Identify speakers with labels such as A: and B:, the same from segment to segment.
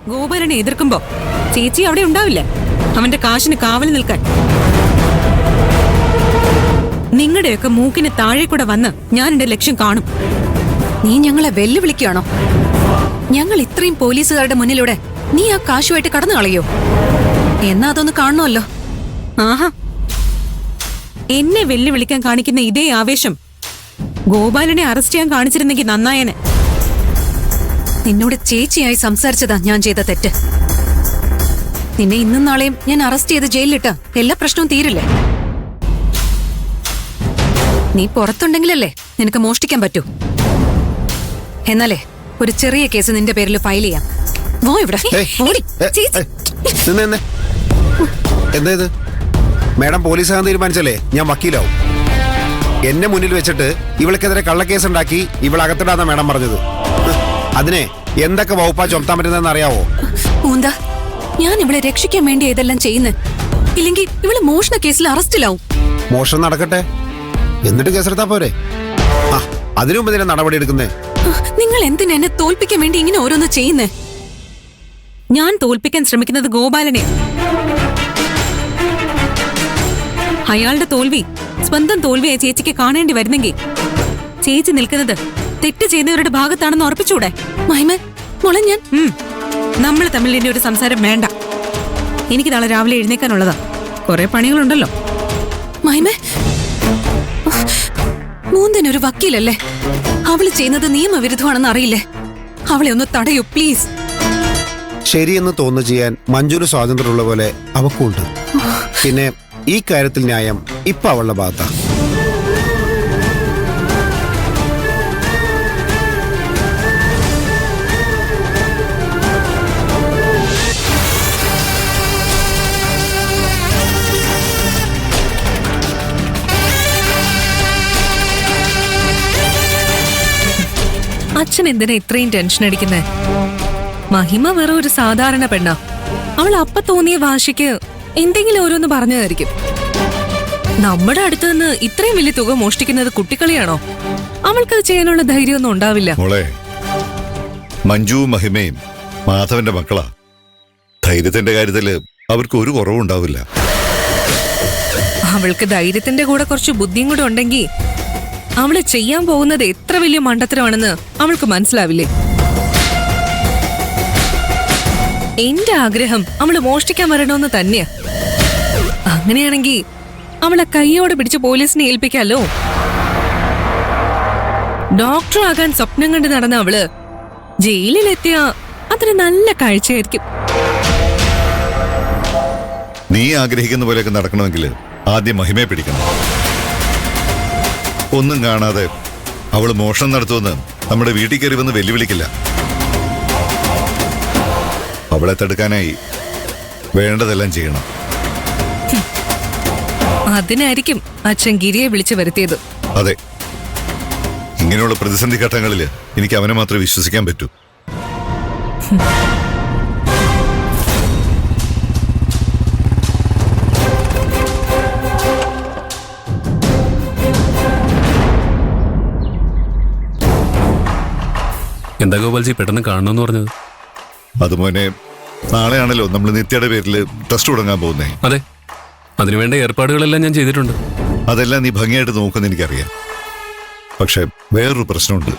A: ഗോപാലനെ എതിർക്കുമ്പോ ചേച്ചി അവിടെ ഉണ്ടാവില്ലേ അവന്റെ കാശിന് കാവൽ നിൽക്കാൻ? നിങ്ങളുടെയൊക്കെ മൂക്കിന് താഴെ കൂടെ വന്ന് ഞാൻ എന്റെ ലക്ഷ്യം കാണും.
B: നീ ഞങ്ങളെ വെല്ലുവിളിക്കുകയാണോ? ഞങ്ങൾ ഇത്രയും പോലീസുകാരുടെ മുന്നിലൂടെ നീ ആ കാശുമായിട്ട് കടന്നു കളയോ? എന്നാ അതൊന്ന് കാണണമല്ലോ.
A: ആഹാ, എന്നെ വെല്ലുവിളിക്കാൻ കാണിക്കുന്ന ഇതേ ആവേശം ഗോപാലനെ അറസ്റ്റ് ചെയ്യാൻ കാണിച്ചിരുന്നെങ്കിൽ നന്നായനെ.
B: നിന്നോട് ചേച്ചിയായി സംസാരിച്ചതാ ഞാൻ ചെയ്ത തെറ്റ്. നിന്നെ ഇന്നും നാളെയും ഞാൻ അറസ്റ്റ് ചെയ്ത് ജയിലിലിട്ട എല്ലാ പ്രശ്നവും തീരില്ലേ? നീ പുറത്തുണ്ടെങ്കിലല്ലേ നിനക്ക് മോഷ്ടിക്കാൻ പറ്റൂ. എന്നാലേ ഒരു ചെറിയ കേസ് നിന്റെ പേരിൽ ഫയൽ ചെയ്യാം. വോ ഇവിടെ.
C: എന്താ ഇത്? മാഡം പോലീസാകാൻ തീരുമാനിച്ചല്ലേ ഞാൻ വക്കീലാവും. എന്നെ മുന്നിൽ വെച്ചിട്ട് ഇവൾക്കെതിരെ കള്ളക്കേസ് ഉണ്ടാക്കി ഇവളകത്തിടാന്നാ മാഡം പറഞ്ഞത്. അതിനെ എന്തൊക്കെ വകുപ്പാ ചുമത്താൻ പറ്റുന്നതെന്ന് അറിയാവോ?
B: പൂന്താ, ഞാൻ ഇവളെ രക്ഷിക്കാൻ വേണ്ടി ഇതെല്ലാം ചെയ്യുന്നേ. ഇല്ലെങ്കിൽ ഇവള് മോഷണ കേസിൽ അറസ്റ്റിലാവും.
C: മോഷണം നടക്കട്ടെ, എന്നിട്ട് കേസെടുത്താ പോരെ? അതിനു മുമ്പ് ഇതിനെ നടപടി എടുക്കുന്നേ.
B: നിങ്ങൾ എന്തിനാ എന്നെ തോൽപ്പിക്കാൻ വേണ്ടി ഇങ്ങനെ ഓരോന്ന് ചെയ്യുന്നേ?
A: ഞാൻ തോൽപ്പിക്കാൻ ശ്രമിക്കുന്നത് ഗോപാലനെ. അയാളുടെ തോൽവി സ്വന്തം തോൽവിയെ ചേച്ചിക്ക് കാണേണ്ടി വരുന്നെങ്കിൽ ചേച്ചി നിൽക്കുന്നത് തെറ്റ് ചെയ്യുന്നവരുടെ ഭാഗത്താണെന്ന് ഉറപ്പിച്ചൂടെ?
B: മഹിമ മോളെ, ഞാൻ
A: നമ്മൾ തമ്മിൽ ഇനി ഒരു സംസാരം വേണ്ട. എനിക്ക് നാളെ രാവിലെ എഴുന്നേക്കാനുള്ളതാ. കുറെ പണികളുണ്ടല്ലോ.
B: മഹിമേ, മൂന്തനൊരു വക്കീലല്ലേ? അവള് ചെയ്യുന്നത് നിയമവിരുദ്ധമാണെന്ന് അറിയില്ലേ? അവളെ ഒന്ന് തടയൂ പ്ലീസ്.
C: ശരിയെന്ന് തോന്നുന്നു ചെയ്യാൻ മഞ്ജുന് സ്വാതന്ത്ര്യമുള്ള പോലെ അവക്കുണ്ട്. പിന്നെ ഈ കാര്യത്തിൽ ന്യായം ഇപ്പൊ അവളുടെ ഭാഗത്താ.
D: അച്ഛൻ എന്തിനാ ഇത്രയും ടെൻഷൻ അടിക്കുന്നേ? മഹിമ വെറും ഒരു സാധാരണ പെണ്ണാ. അവൾ അപ്പ തോന്നിയ വാശിക്ക് എന്തെങ്കിലും ഓരോന്ന് പറഞ്ഞതായിരിക്കും. നമ്മുടെ അടുത്ത് നിന്ന് ഇത്രയും വലിയ തുക മോഷ്ടിക്കുന്നത് കുട്ടിക്കളിയാണോ? അവൾക്കത് ചെയ്യാനുള്ള ധൈര്യമൊന്നും ഉണ്ടാവില്ല.
E: മോളെ, മഞ്ജു മഹിമയും മാധവന്റെ മക്കളാ. ധൈര്യത്തിന്റെ കാര്യത്തില് അവർക്ക് ഒരു കുറവുണ്ടാവില്ല.
D: അവൾക്ക് ധൈര്യത്തിന്റെ കൂടെ കുറച്ച് ബുദ്ധിയും കൂടെ ഉണ്ടെങ്കിൽ അവള് ചെയ്യാൻ പോകുന്നത് എത്ര വലിയ മണ്ടത്തരമാണെന്ന് അവൾക്ക് മനസ്സിലാവില്ലേ? എന്റെ ആഗ്രഹം അവള് മോഷ്ടിക്കാൻ വരണമെന്ന് തന്നെയാ. അങ്ങനെയാണെങ്കിൽ അവളെ കൈയോടെ പിടിച്ച് പോലീസിനെ ഏൽപ്പിക്കാലോ. ഡോക്ടർ ആകാൻ സ്വപ്നം കണ്ട് നടന്ന അവള് ജയിലിലെത്തിയ അതൊരു നല്ല കാഴ്ചയായിരിക്കും.
E: നീ ആഗ്രഹിക്കുന്ന പോലെയൊക്കെ നടക്കണമെങ്കിൽ ആദ്യം മഹിമയെ പിടിക്കണം. ഒന്നും കാണാതെ അവള് മോഷണം നടത്തുമെന്ന് നമ്മുടെ വീട്ടിൽ കയറി വന്ന് വെല്ലുവിളിക്കില്ല. അവളെ തടുക്കാനായി വേണ്ടതെല്ലാം ചെയ്യണം.
D: അതിനായിരിക്കും അച്ഛൻ ഗിരിയെ വിളിച്ചു വരുത്തിയത്.
E: അതെ, ഇങ്ങനെയുള്ള പ്രതിസന്ധി ഘട്ടങ്ങളിൽ എനിക്ക് അവനെ മാത്രമേ വിശ്വസിക്കാൻ പറ്റൂ.
F: എന്താ ഗോപാൽജി പെട്ടെന്ന് കാണണമെന്ന് പറഞ്ഞത്?
E: അതുപോലെ നാളെയാണല്ലോ നമ്മൾ നിത്യയുടെ പേരിൽ ട്രസ്റ്റ് തുടങ്ങാൻ പോകുന്നേ.
F: അതെ, അതിനുവേണ്ട ഏർപ്പാടുകളെല്ലാം ഞാൻ ചെയ്തിട്ടുണ്ട്.
E: അതെല്ലാം നീ ഭംഗിയായിട്ട് നോക്കുന്ന എനിക്കറിയാം. പക്ഷെ വേറൊരു പ്രശ്നമുണ്ട്.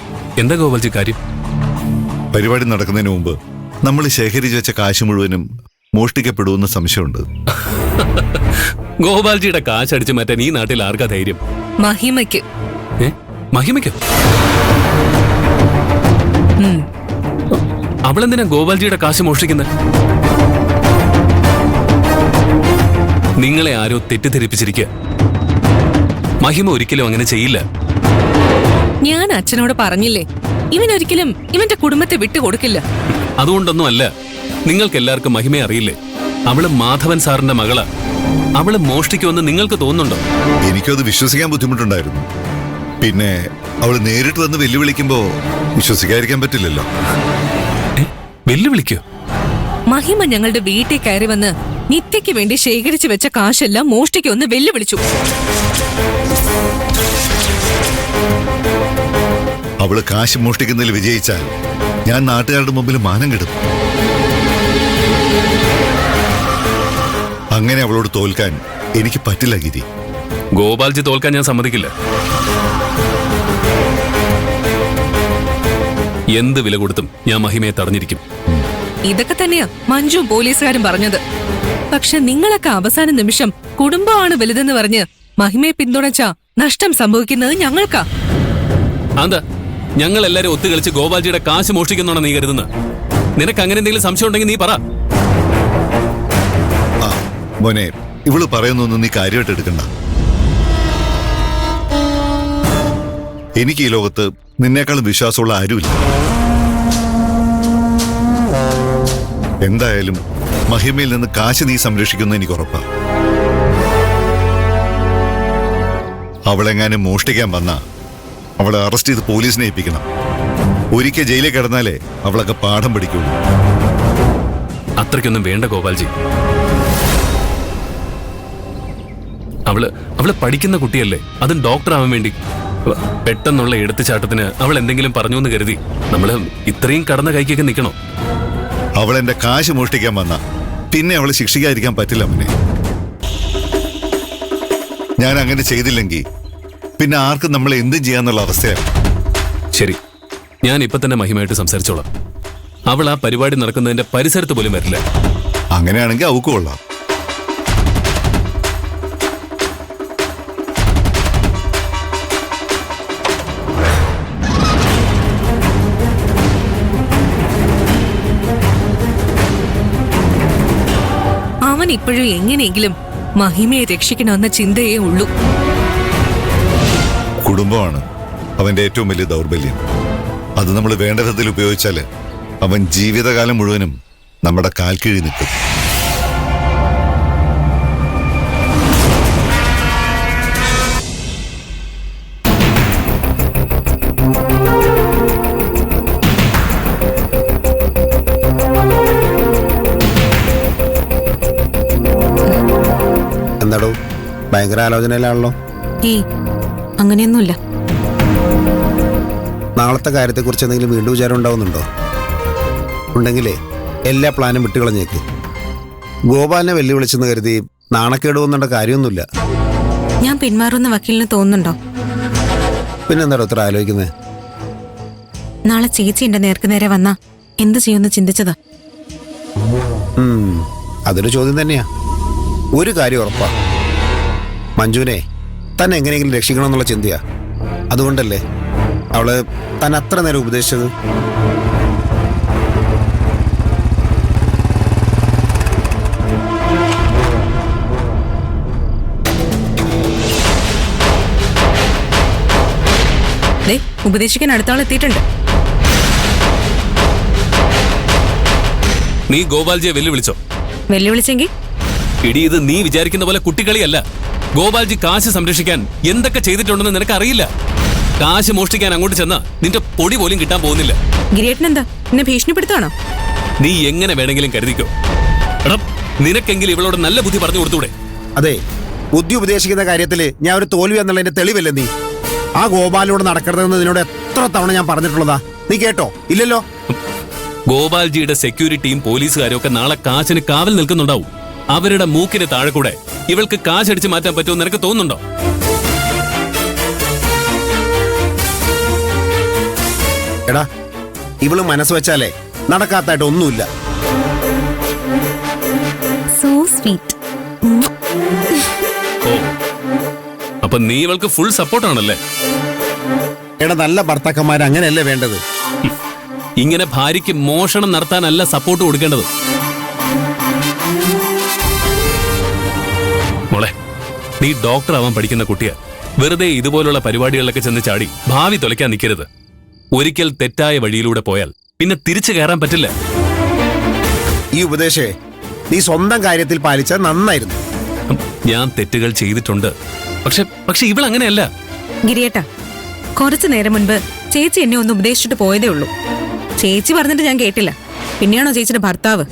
F: എന്താ ഗോപാൽജി കാര്യം?
E: പരിപാടി നടക്കുന്നതിന് മുമ്പ് നമ്മൾ ശേഖരിച്ചു വെച്ച കാശ് മുഴുവനും മോഷ്ടിക്കപ്പെടുമെന്ന് സംശയമുണ്ട്.
F: ഗോപാൽജിയുടെ കാശ് അടിച്ചു മാറ്റാൻ ഈ നാട്ടിൽ ആർക്കാ ധൈര്യം?
D: മഹിമയ്ക്ക്.
F: മഹിമയ്ക്ക്? അവളെന്തിനാ ഗോപാൽജിയുടെ കാശ് മോഷ്ടിക്കുന്നത്? നിങ്ങളെ ആരോ തെറ്റിദ്ധരിപ്പിച്ചിരിക്കുക. മഹിമ ഒരിക്കലും അങ്ങനെ ചെയ്യില്ല.
D: ഞാൻ അച്ഛനോട് പറഞ്ഞില്ലേ, ഇവനൊരിക്കലും ഇവന്റെ കുടുംബത്തെ വിട്ടുകൊടുക്കില്ല.
F: അതുകൊണ്ടൊന്നും അല്ല. നിങ്ങൾക്ക് എല്ലാവർക്കും മഹിമയെ അറിയില്ലേ? അവള് മാധവൻ സാറിന്റെ മകളാ. അവള് മോഷ്ടിക്കുമെന്ന് നിങ്ങൾക്ക് തോന്നുന്നുണ്ടോ?
E: എനിക്കത് വിശ്വസിക്കാൻ ബുദ്ധിമുട്ടുണ്ടായിരുന്നു. പിന്നെ അവള് നേരിട്ട് വന്ന് വെല്ലുവിളിക്കുമ്പോ വിശ്വസിക്കാതിരിക്കാൻ പറ്റില്ലല്ലോ.
F: വെല്ലുവിളിക്കോ?
D: മഹിമ ഞങ്ങളുടെ വീട്ടിൽ കയറി വന്ന് നിത്യയ്ക്ക് വേണ്ടി ശേഖരിച്ചു വെച്ച കാശെല്ലാം മോഷ്ടിക്കുമെന്ന് വെല്ലുവിളിച്ചു.
E: അവള് കാശ് മോഷ്ടിക്കുന്നതിൽ വിജയിച്ചാൽ ഞാൻ നാട്ടുകാരുടെ മുമ്പിൽ മാനം കെടും. അങ്ങനെ അവളോട് തോൽക്കാൻ എനിക്ക് പറ്റില്ല ഗിരി.
F: ഗോപാൽജി തോൽക്കാൻ ഞാൻ സമ്മതിക്കില്ല. എന്ത് വില കൊടുത്തും ഞാൻ മഹിമയെ തടഞ്ഞിരിക്കും.
D: ഇതൊക്കെ തന്നെയാ മഞ്ജു പോലീസുകാരും പറഞ്ഞത്. പക്ഷെ നിങ്ങളൊക്കെ അവസാന നിമിഷം കുടുംബമാണ് വലുതെന്ന് പറഞ്ഞ് മഹിമയെ പിന്തുണച്ച നഷ്ടം സംഭവിക്കുന്നത് ഞങ്ങൾക്കാ.
F: അതാ ഞങ്ങൾ എല്ലാരും ഒത്തുകളിച്ച് ഗോപാൽജിയുടെ കാശ് മോഷ്ടിക്കുന്നോണ നീ കരുതുന്നത്? നിനക്ക് അങ്ങനെ എന്തെങ്കിലും സംശയം ഉണ്ടെങ്കിൽ നീ പറ.
E: ആ മോനെ, ഇവള് പറയുന്നൊന്നും നീ കാര്യമായിട്ട് എടുക്കണ്ട. എനിക്ക് ഈ ലോകത്ത് നിന്നേക്കാളും വിശ്വാസമുള്ള ആരുമില്ല. എന്തായാലും മഹിമയിൽ നിന്ന് കാശ് നീ സംരക്ഷിക്കുന്ന എനിക്ക് ഉറപ്പാ. അവളെങ്ങാനും മോഷ്ടിക്കാൻ വന്ന അവളെ അറസ്റ്റ് ചെയ്ത് പോലീസിനെ ഏൽപ്പിക്കണം. ഒരിക്കൽ ജയിലിൽ കിടന്നാലേ അവളൊക്കെ പാഠം പഠിക്കുള്ളൂ.
F: അത്രയ്ക്കൊന്നും വേണ്ട ഗോപാൽജി. അവള് പഠിക്കുന്ന കുട്ടിയല്ലേ, അതും ഡോക്ടർ ആവാൻ വേണ്ടി. പെട്ടെന്നുള്ള എടുത്തുചാട്ടത്തിന് അവൾ എന്തെങ്കിലും പറഞ്ഞു എന്ന് കരുതി നമ്മള് ഇത്രയും കടന്ന കൈക്കൊക്കെ നിൽക്കണോ?
E: അവൾ എന്റെ കാശ് മോഷ്ടിക്കാൻ വന്ന പിന്നെ അവളെ ശിക്ഷിക്കാതിരിക്കാൻ പറ്റില്ല മോനെ. ഞാൻ അങ്ങനെ ചെയ്തില്ലെങ്കിൽ പിന്നെ ആർക്കും നമ്മളെ എന്തും ചെയ്യാന്നുള്ള അവസ്ഥയാണ്.
F: ശരി, ഞാൻ ഇപ്പൊ തന്നെ മഹിമയായിട്ട് സംസാരിച്ചോളാം. അവൾ ആ പരിപാടി നടക്കുന്നതിന്റെ പരിസരത്ത് പോലും വരില്ല.
E: അങ്ങനെയാണെങ്കിൽ അവക്ക് കൊള്ളാം.
D: അവൻ ഇപ്പോഴും എങ്ങനെയെങ്കിലും മഹിമയെ രക്ഷിക്കണമെന്ന ചിന്തയേ ഉള്ളൂ.
E: കുടുംബമാണ് അവന്റെ ഏറ്റവും വലിയ ദൗർബല്യം. അത് നമ്മൾ വേണ്ട വിധത്തിൽ ഉപയോഗിച്ചാല് അവൻ ജീവിതകാലം മുഴുവനും നമ്മുടെ കാൽക്കീഴി നിൽക്കും.
C: എന്താടോ ഭയങ്കര ആലോചനയിലാണല്ലോ?
B: ഏയ് അങ്ങനെയൊന്നുമില്ല.
C: നാളത്തെ കാര്യത്തെക്കുറിച്ച് എന്തെങ്കിലും വീണ്ടും വിചാരം ഉണ്ടാവുന്നുണ്ടോ? ഉണ്ടെങ്കിലേ എല്ലാ പ്ലാനും വിട്ടുകളഞ്ഞേക്ക്. ഗോപാലിനെ വെല്ലുവിളിച്ചെന്ന് കരുതി നാണക്കേട് വന്നേണ്ട കാര്യമൊന്നുമില്ല.
B: ഞാൻ പിന്മാറുന്ന വക്കീലിന് തോന്നുന്നുണ്ടോ?
C: പിന്നെന്താടോ ഇത്ര ആലോചിക്കുന്നത്?
B: നാളെ ചേച്ചി എന്റെ നേർക്ക് നേരെ വന്നാ എന്ത് ചെയ്യുമെന്ന് ചിന്തിച്ചതാ.
C: അതൊരു ചോദ്യം തന്നെയാ. ഒരു കാര്യം ഉറപ്പാ, മഞ്ജുവിനെ തന്നെ എങ്ങനെയെങ്കിലും രക്ഷിക്കണം എന്നുള്ള ചിന്തയാ. അതുകൊണ്ടല്ലേ അവള് തന്നെ അത്ര നേരം ഉപദേശിച്ചത്.
B: ഉപദേശിക്കാൻ അടുത്ത ആൾ എത്തിയിട്ടുണ്ട്.
F: നീ ഗോപാൽജിയെ വെല്ലുവിളിച്ചോ?
B: വെല്ലുവിളിച്ചെങ്കിൽ
F: ഇടി, ഇത് നീ വിചാരിക്കുന്ന പോലെ കുട്ടികളിയല്ല. ഗോപാൽജി കാശ് സംരക്ഷിക്കാൻ എന്തൊക്കെ ചെയ്തിട്ടുണ്ടെന്ന് നിനക്ക് അറിയില്ല. കാശ് മോഷ്ടിക്കാൻ അങ്ങോട്ട് ചെന്നാ നിന്റെ പൊടി പോലും കിട്ടാൻ പോകുന്നില്ല.
B: ഗിരിയേട്ടൻ എന്താ എന്നെ ഭീഷണിപ്പെടുത്താണോ?
F: നീ എങ്ങനെ വേണമെങ്കിലും കരുതിക്കോ. എടാ, നിനക്കെങ്കിലും ഇവളോട് നല്ല ബുദ്ധി പറഞ്ഞു കൊടുത്തൂടെ?
C: അതെ, ബുദ്ധി ഉപദേശിക്കുന്ന കാര്യത്തില് ഞാൻ ഒരു തോൽവി എന്നുള്ളതിന്റെ തെളിവല്ലേ നീ? ആ ഗോപാലിനോട് നടക്കരുതെന്ന് നിന്നോട് എത്ര തവണ ഞാൻ പറഞ്ഞിട്ടുള്ളതാ? നീ കേട്ടോ? ഇല്ലല്ലോ.
F: ഗോപാൽജിയുടെ സെക്യൂരിറ്റിയും പോലീസുകാരും ഒക്കെ നാളെ കാശിന് കാവൽ നിൽക്കുന്നുണ്ടാവും. അവരുടെ മൂക്കിന് താഴെ കൂടെ ഇവൾക്ക് കാശടിച്ച് മാറ്റാൻ പറ്റുമെന്ന് നിനക്ക് തോന്നുന്നുണ്ടോ?
C: എടാ, ഇവള് മനസ്സ് വെച്ചാലേ നടക്കാത്തായിട്ട് ഒന്നുമില്ല.
B: So sweet.
F: ഓ, അപ്പൊ നീ ഇവൾക്ക് ഫുൾ സപ്പോർട്ടാണല്ലേ?
C: എടാ, നല്ല ഭർത്താക്കന്മാർ അങ്ങനെയല്ലേ വേണ്ടത്?
F: ഇങ്ങനെ ഭാര്യയ്ക്ക് മോഷണം നടത്താനല്ല സപ്പോർട്ട് കൊടുക്കേണ്ടത്. മോളെ, നീ ഡോക്ടർ ആവാൻ പഠിക്കുന്ന കുട്ടിയാ. വെറുതെ ഇതുപോലുള്ള പരിപാടികളിലൊക്കെ ചെന്ന് ചാടി ഭാവി തൊലയ്ക്കാൻ നിൽക്കരുത്. ഒരിക്കൽ തെറ്റായ വഴിയിലൂടെ പോയാൽ പിന്നെ തിരിച്ചു കയറാൻ പറ്റില്ല.
C: ഈ ഉപദേശേ നീ സ്വന്തം കാര്യത്തിൽ പാലിച്ചാൽ നന്നായിരുന്നു.
F: ഞാൻ തെറ്റുകൾ ചെയ്തിട്ടുണ്ട്, പക്ഷെ ഇവൾ അങ്ങനെയല്ല.
B: ഗിരിയേട്ടാ, കുറച്ചു നേരം മുൻപ് ചേച്ചി എന്നെ ഒന്ന് ഉപദേശിച്ചിട്ട് പോയതേ ഉള്ളൂ. ചേച്ചി പറഞ്ഞിട്ട് ഞാൻ കേട്ടില്ല. പിന്നെയാണോ ചേച്ചിയുടെ ഭർത്താവ്